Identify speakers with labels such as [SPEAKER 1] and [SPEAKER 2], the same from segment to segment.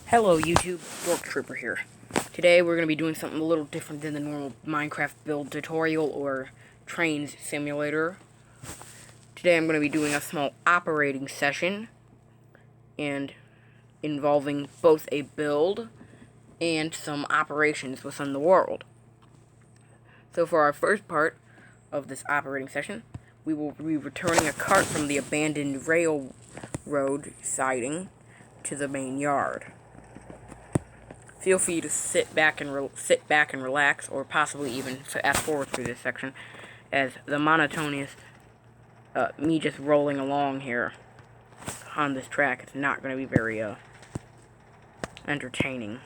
[SPEAKER 1] Hello YouTube, Dork Trooper here. Today we're going to be doing something a little different than the normal Minecraft build tutorial or trains simulator. Today I'm going to be doing a small operating session and involving both a build and some operations within the world. So for our first part of this operating session, we will be returning a cart from the abandoned railroad siding to the main yard. Feel free to sit back and relax, or possibly even fast forward through this section, as the monotonous me just rolling along here on this track is not going to be very entertaining.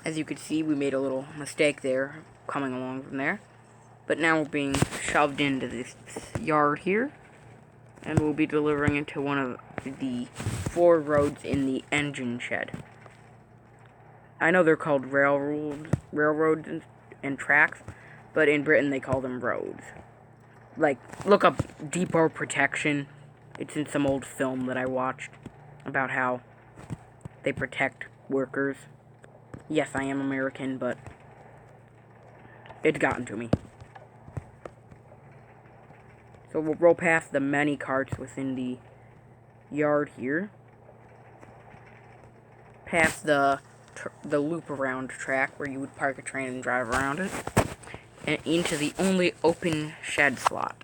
[SPEAKER 1] As you can see, we made a little mistake there, coming along from there. But now we're being shoved into this yard here, and we'll be delivering it to one of the 4 roads in the engine shed. I know they're called railroads and tracks, but in Britain they call them roads. Like, look up Depot Protection. It's in some old film that I watched about how they protect workers. Yes, I am American, but it's gotten to me. So we'll roll past the many carts within the yard here, past the loop around track where you would park a train and drive around it, and into the only open shed slot.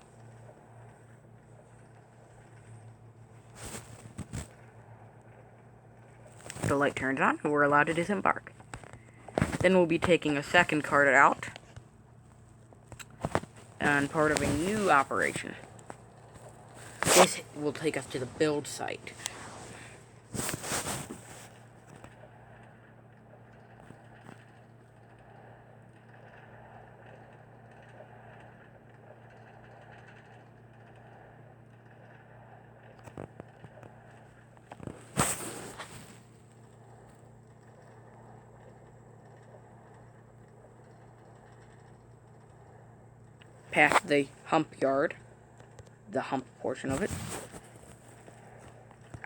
[SPEAKER 1] The light turns on and we're allowed to disembark. Then we'll be taking a second cart out and part of a new operation. This will take us to the build site. Past the hump yard, the hump portion of it,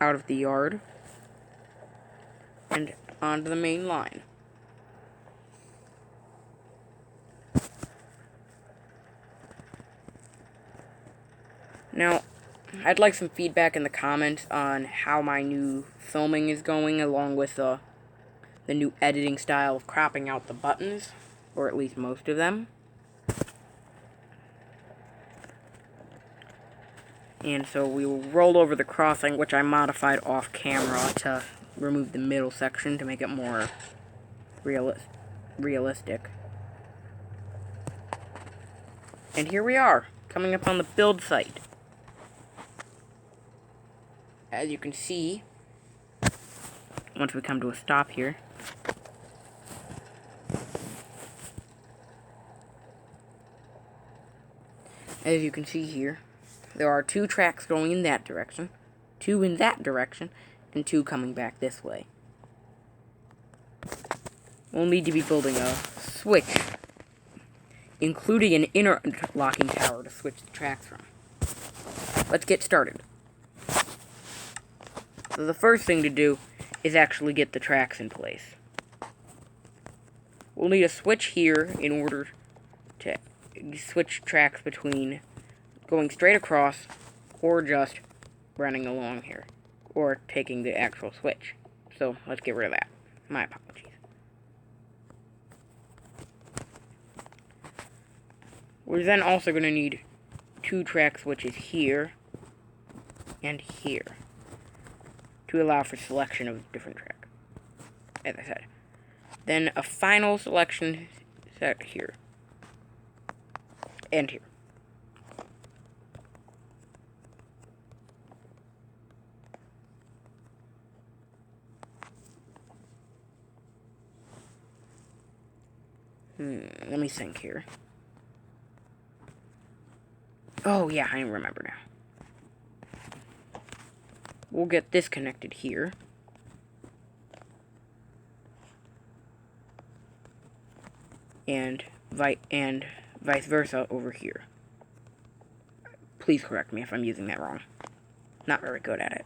[SPEAKER 1] out of the yard, and onto the main line. Now, I'd like some feedback in the comments on how my new filming is going, along with the new editing style of cropping out the buttons, or at least most of them. And so we will roll over the crossing, which I modified off camera to remove the middle section to make it more realistic. And here we are, coming up on the build site. As you can see, once we come to a stop here, as you can see here, there are 2 tracks going in that direction, 2 in that direction, and 2 coming back this way. We'll need to be building a switch, including an interlocking tower to switch the tracks from. Let's get started. So the first thing to do is actually get the tracks in place. We'll need a switch here in order to switch tracks between going straight across, or just running along here, or taking the actual switch. So let's get rid of that. My apologies. We're then also going to need 2 track switches here and here to allow for selection of different track, as I said. Then a final selection set here. And here. Let me think here. Oh, yeah, I remember now. We'll get this connected here. And vice versa over here. Please correct me if I'm using that wrong. Not very good at it.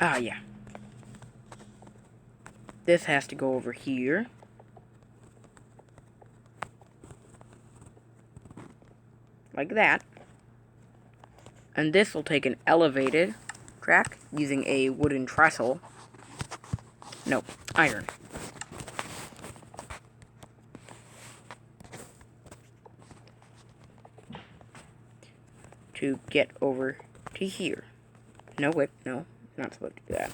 [SPEAKER 1] Ah, yeah. This has to go over here. Like that. And this will take an elevated track using a wooden trestle. No, iron. To get over to here. No, wait, no. Not supposed to do that.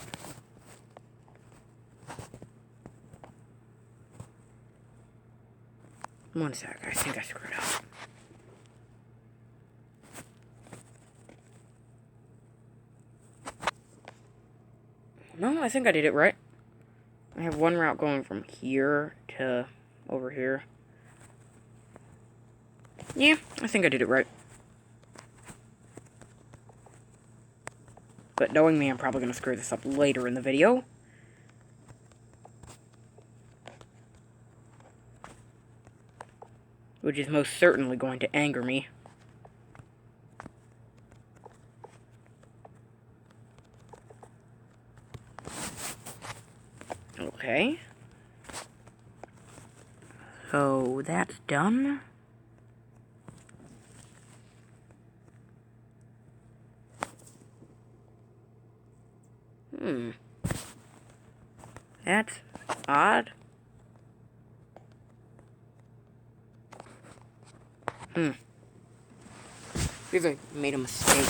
[SPEAKER 1] One sec, I think I screwed up. No, I think I did it right. I have one route going from here to over here. Yeah, I think I did it right. But knowing me, I'm probably going to screw this up later in the video. Which is most certainly going to anger me. Okay. So that's done. That's odd. Feels like I made a mistake.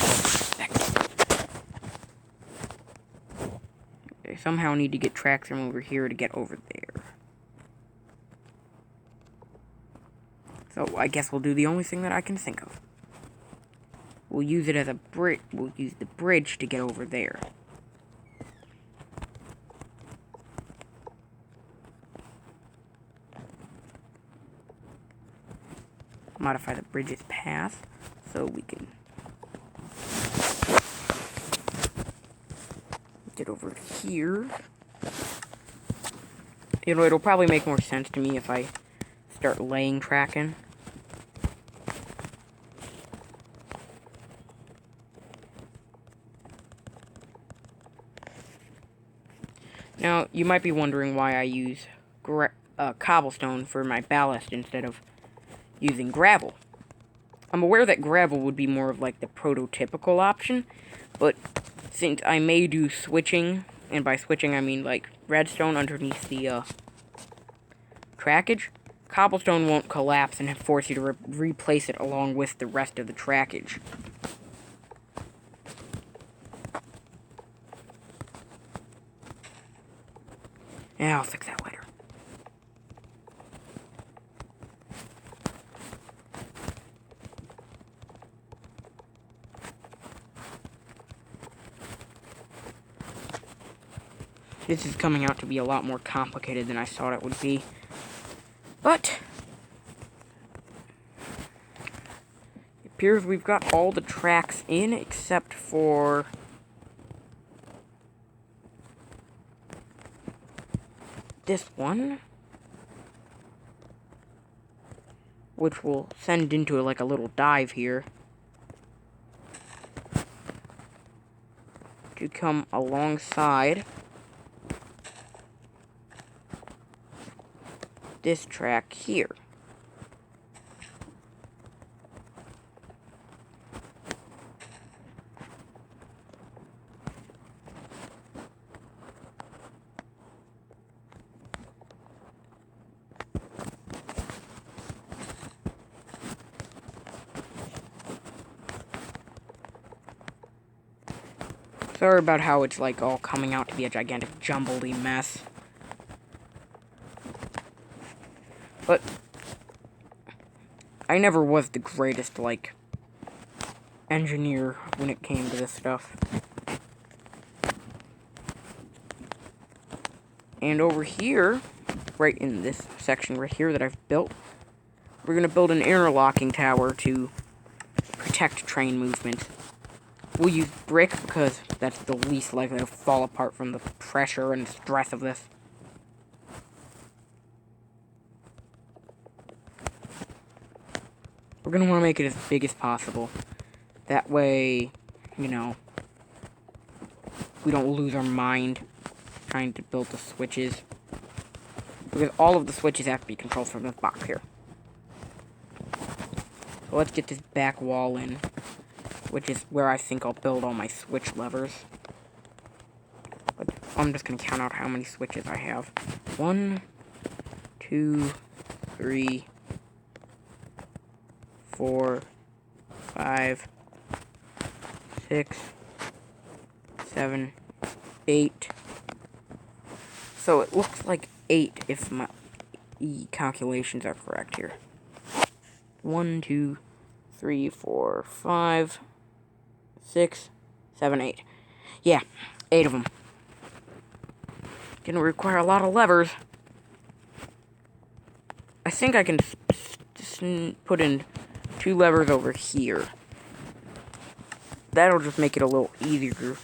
[SPEAKER 1] I somehow need to get tracks from over here to get over there. So I guess we'll do the only thing that I can think of. We'll use it as a bridge. We'll use the bridge to get over there. Modify the bridge's path so we can get over here. You know, it'll probably make more sense to me if I start laying tracking. Now, you might be wondering why I use cobblestone for my ballast instead of using gravel. I'm aware that gravel would be more of like the prototypical option, but since I may do switching, and by switching I mean like redstone underneath the trackage, cobblestone won't collapse and force you to replace it along with the rest of the trackage. Yeah, I'll fix that later. This is coming out to be a lot more complicated than I thought it would be. But it appears we've got all the tracks in except for this one, which will send into like a little dive here to come alongside this track here. Sorry about how it's like all coming out to be a gigantic jumbledy mess. But I never was the greatest, like, engineer when it came to this stuff. And over here, right in this section right here that I've built, we're going to build an interlocking tower to protect train movement. We'll use brick because that's the least likely to fall apart from the pressure and stress of this. We're going to want to make it as big as possible. That way, you know, we don't lose our mind trying to build the switches. Because all of the switches have to be controlled from this box here. So let's get this back wall in, which is where I think I'll build all my switch levers. But I'm just going to count out how many switches I have. 1, 2, 3, 4, 5, 6, 7, 8. So it looks like 8 if my calculations are correct here. 1, 2, 3, 4, 5, 6, 7, 8. Yeah, 8 of them. Gonna require a lot of levers. I think I can put in 2 levers over here. That'll just make it a little easier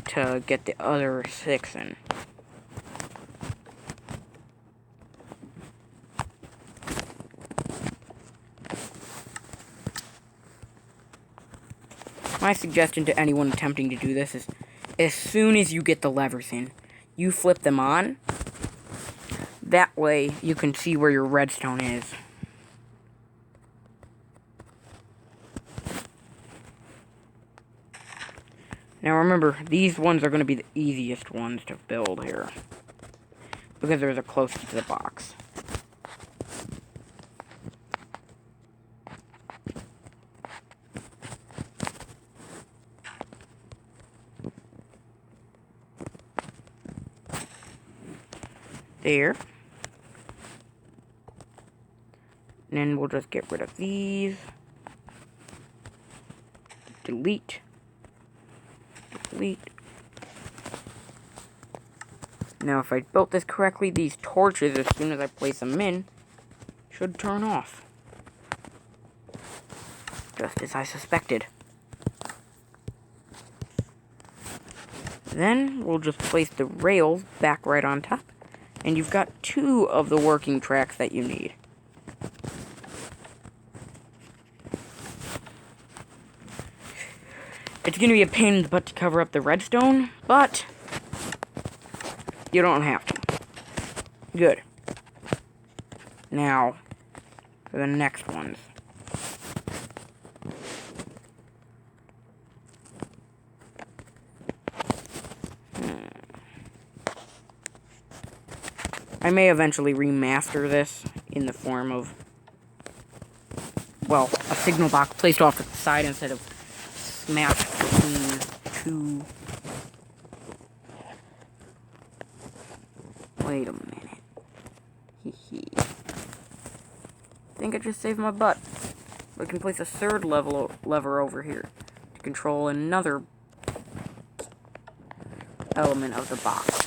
[SPEAKER 1] to get the other 6 in. My suggestion to anyone attempting to do this is, as soon as you get the levers in, you flip them on. That way, you can see where your redstone is. Now remember, these ones are going to be the easiest ones to build here, because they're the closest to the box. There. And then we'll just get rid of these. Delete. Delete. Now if I built this correctly, these torches, as soon as I place them in, should turn off. Just as I suspected. Then we'll just place the rails back right on top. And you've got 2 of the working tracks that you need. It's going to be a pain in the butt to cover up the redstone, but you don't have to. Good. Now, for the next ones. I may eventually remaster this in the form of, well, a signal box placed off to the side instead of smashed between 2. Wait a minute. I think I just saved my butt. We can place a 3rd lever over here to control another element of the box.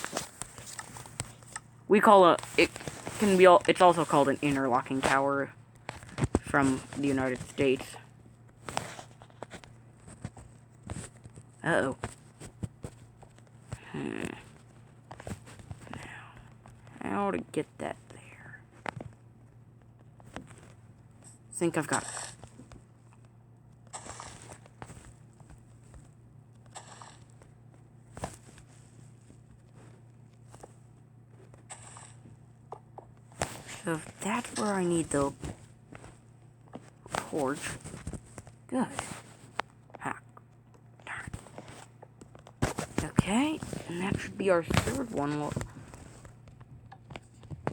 [SPEAKER 1] We call it's also called an interlocking tower from the United States. Uh-oh. Now, how to get that there? Think I've got it. So that's where I need the torch. Good. Ah, darn. Okay, and that should be our 3rd one. We'll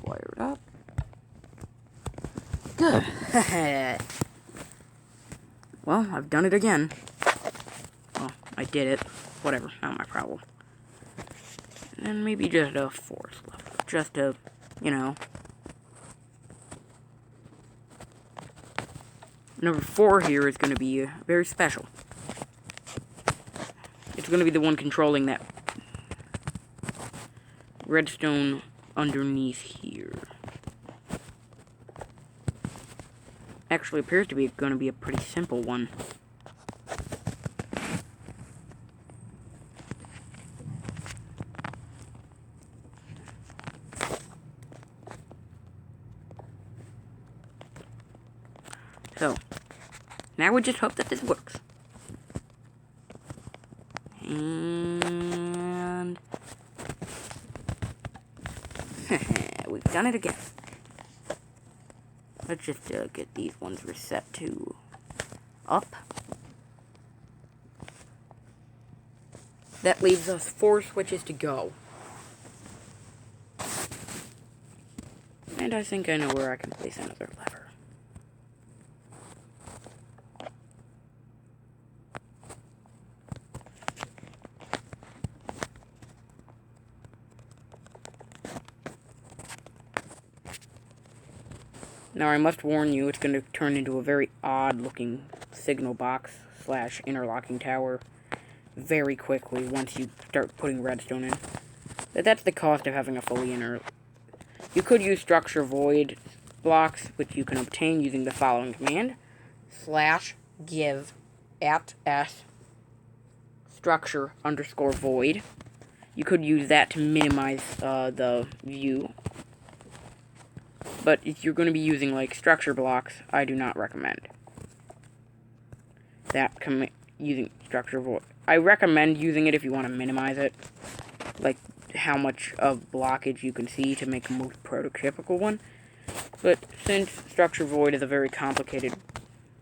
[SPEAKER 1] wire it up. Good. Well, I've done it again. Well, I did it. whatever, not my problem. And then maybe just a 4th level, just a, you know. Number 4 here is going to be very special. It's going to be the one controlling that redstone underneath here. Actually appears to be going to be a pretty simple one. So, now we just hope that this works. And we've done it again. Let's just get these ones reset to up. That leaves us 4 switches to go. And I think I know where I can place another lever. Now, I must warn you, it's going to turn into a very odd-looking signal box / interlocking tower very quickly once you start putting redstone in. But that's the cost of having a fully You could use structure void blocks, which you can obtain using the following command: /give @s structure _ void. You could use that to minimize the view. But if you're going to be using, like, structure blocks, I do not recommend that using structure void. I recommend using it if you want to minimize it, like how much of blockage you can see to make a most prototypical one. But since structure void is a very complicated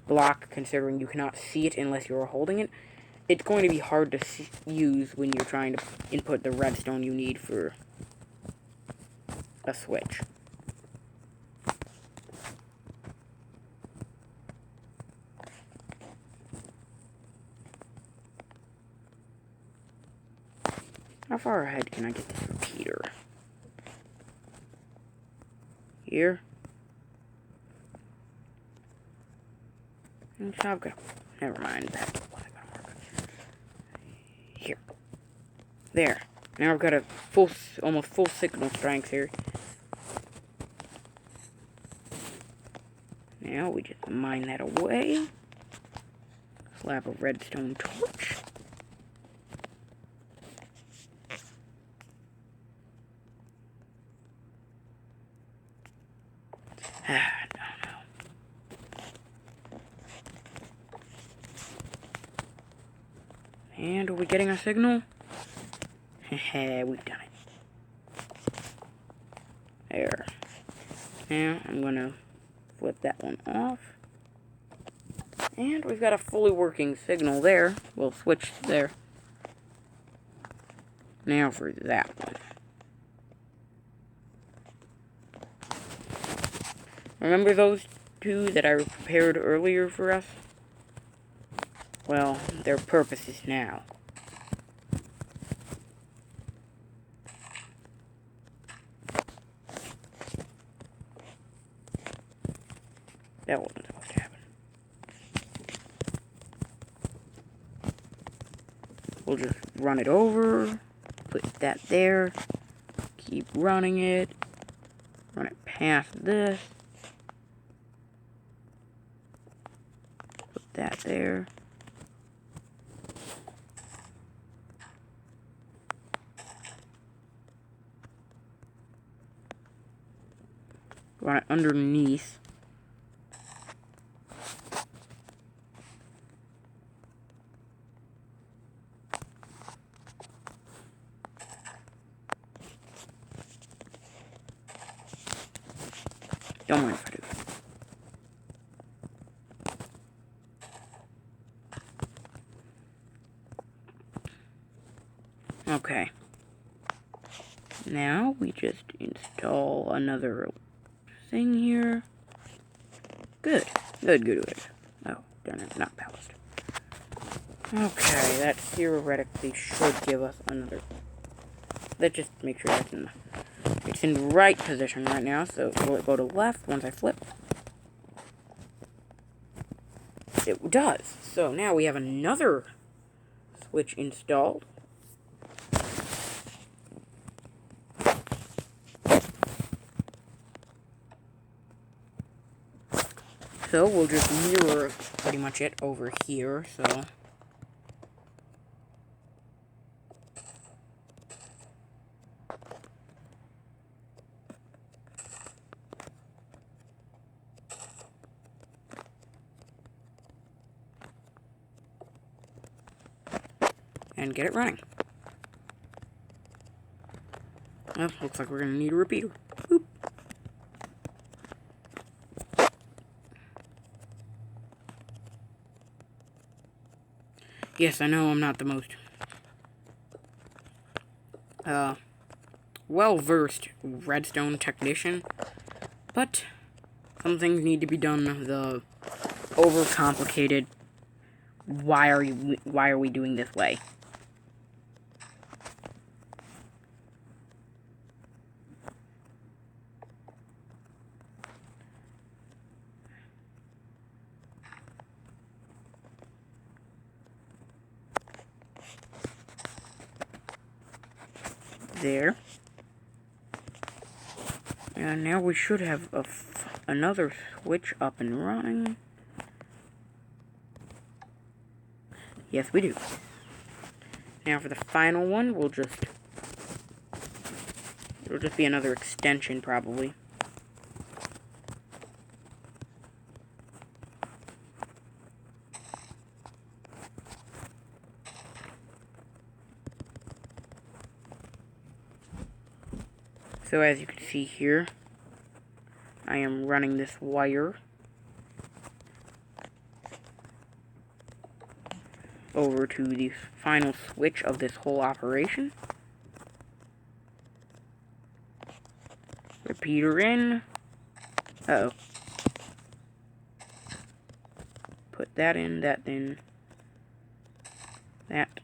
[SPEAKER 1] block, considering you cannot see it unless you're holding it, it's going to be hard to use when you're trying to input the redstone you need for a switch. How far ahead can I get this repeater? Here? And so I've got, never mind, that's what I'm gonna work. Here. There. Now I've got a almost full signal strength here. Now we just mine that away. Slap a redstone torch. No. And are we getting a signal? Heh, we've done it. There. Now I'm gonna flip that one off. And we've got a fully working signal there. We'll switch there. Now for that one. Remember those two that I prepared earlier for us? Well, their purpose is now. That wasn't supposed to happen. We'll just run it over, put that there, keep running it, run it past this. That there. Run it underneath. Don't mind if I do. Okay. Now we just install another thing here. Good. Good. Oh, darn it, not ballast. Okay, that theoretically should give us another. Let's just make sure that's it's in the right position right now. So will it go to left once I flip? It does. So now we have another switch installed. So we'll just mirror pretty much it over here. So and get it running. Well, looks like we're going to need a repeater. Boop. Yes, I know I'm not the most well-versed redstone technician, but some things need to be done. The overcomplicated, why are we doing this way? There. And now we should have another switch up and running. Yes, we do. Now for the final one, it'll just be another extension probably. So as you can see here, I am running this wire over to the final switch of this whole operation. Repeater in. Uh-oh. Put that in, that in, that.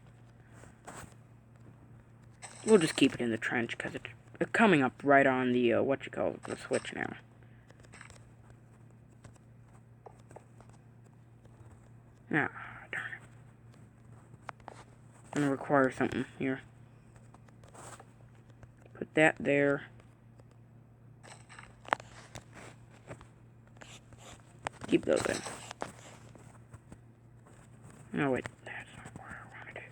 [SPEAKER 1] We'll just keep it in the trench because it's coming up right on the, the switch now. Ah, darn it. I'm gonna require something here. Put that there. Keep those in. Oh wait, that's not where I wanted it.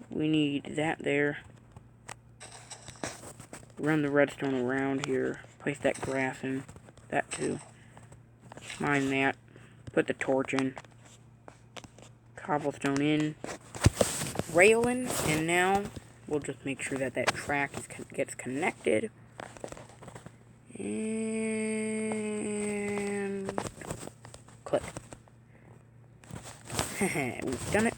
[SPEAKER 1] We need that there. Run the redstone around here. Place that grass in. That too. Mine that. Put the torch in. Cobblestone in. Rail in. And now we'll just make sure that that track gets connected. And click. We've done it.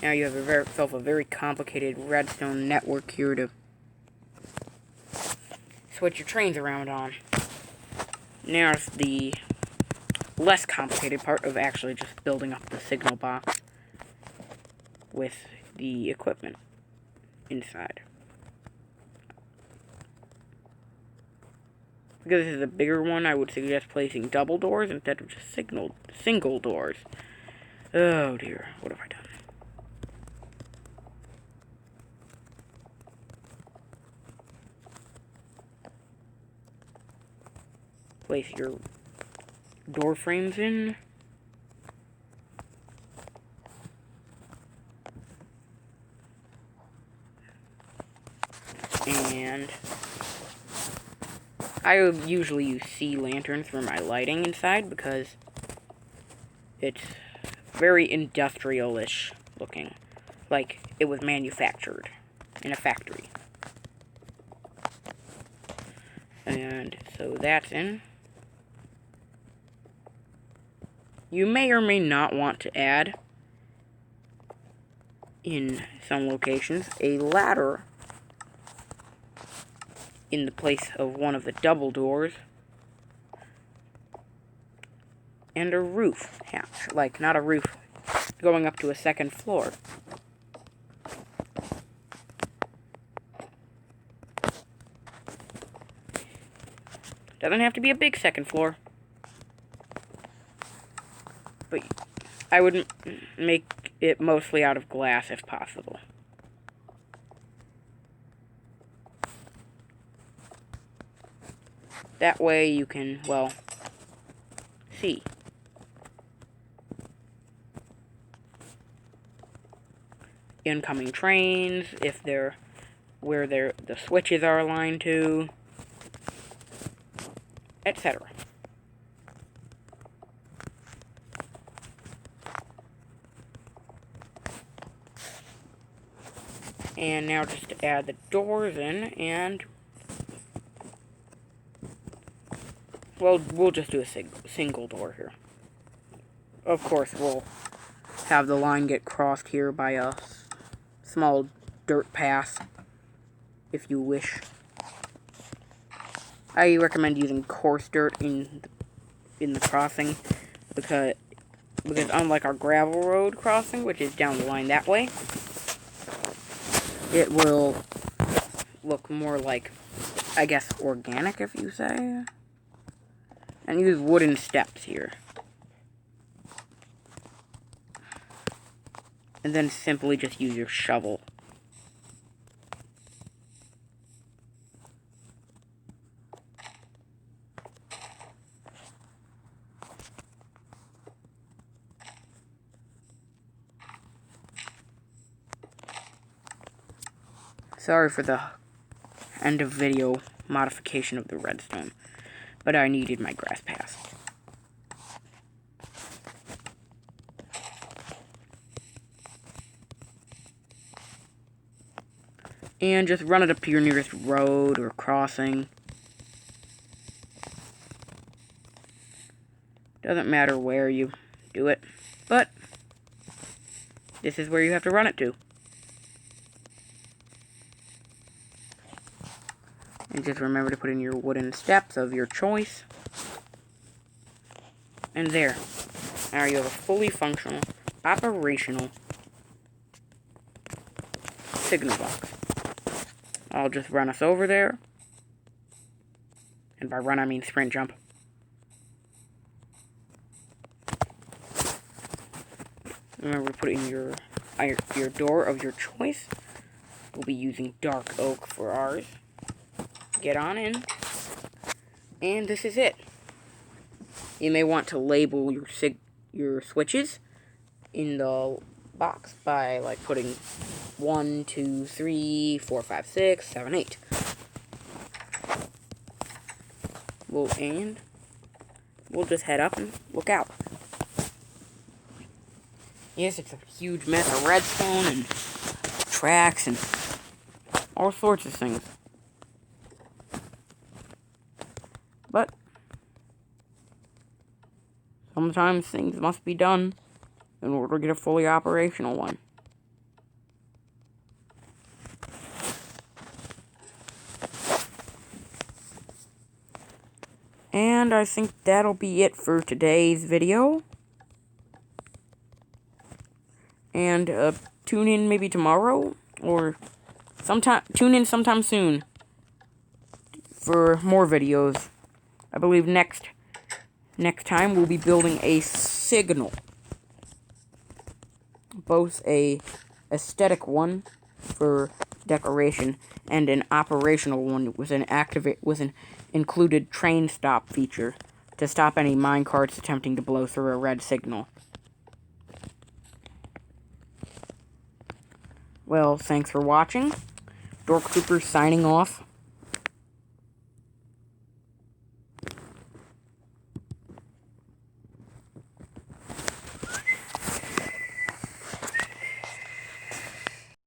[SPEAKER 1] Now you have yourself a very complicated redstone network here to switch your trains around on. Now it's the less complicated part of actually just building up the signal box with the equipment inside. Because this is a bigger one, I would suggest placing double doors instead of just single doors. Oh dear, what have I done? Place your door frames in. And I usually use sea lanterns for my lighting inside because it's very industrial-ish looking. Like it was manufactured in a factory. And so that's in. You may or may not want to add, in some locations, a ladder in the place of one of the double doors, and a roof hatch. Like, not a roof going up to a second floor. Doesn't have to be a big second floor. But I would make it mostly out of glass if possible. That way you can, well, see. Incoming trains, if they're where the switches are aligned to, etc. And now just to add the doors in, and well, we'll just do a single door here. Of course, we'll have the line get crossed here by a small dirt path, if you wish. I recommend using coarse dirt in the crossing, because unlike our gravel road crossing, which is down the line that way, it will look more like, I guess, organic, if you say. And use wooden steps here. And then simply just use your shovel. Sorry for the end of video modification of the redstone, but I needed my grass path. And just run it up to your nearest road or crossing. Doesn't matter where you do it, but this is where you have to run it to. And just remember to put in your wooden steps of your choice. And there. Now you have a fully functional, operational signal box. I'll just run us over there. And by run, I mean sprint jump. Remember to put in your door of your choice. We'll be using dark oak for ours. Get on in. And this is it. You may want to label your switches in the box by like putting 1, 2, 3, 4, 5, 6, 7, 8. We'll just head up and look out. Yes, it's a huge mess of redstone and tracks and all sorts of things. But sometimes things must be done in order to get a fully operational one. And I think that'll be it for today's video. And tune in maybe tomorrow or tune in sometime soon for more videos. I believe next time we'll be building a signal. Both a aesthetic one for decoration and an operational one with an included train stop feature to stop any minecarts attempting to blow through a red signal. Well, thanks for watching. Dork Trooper signing off.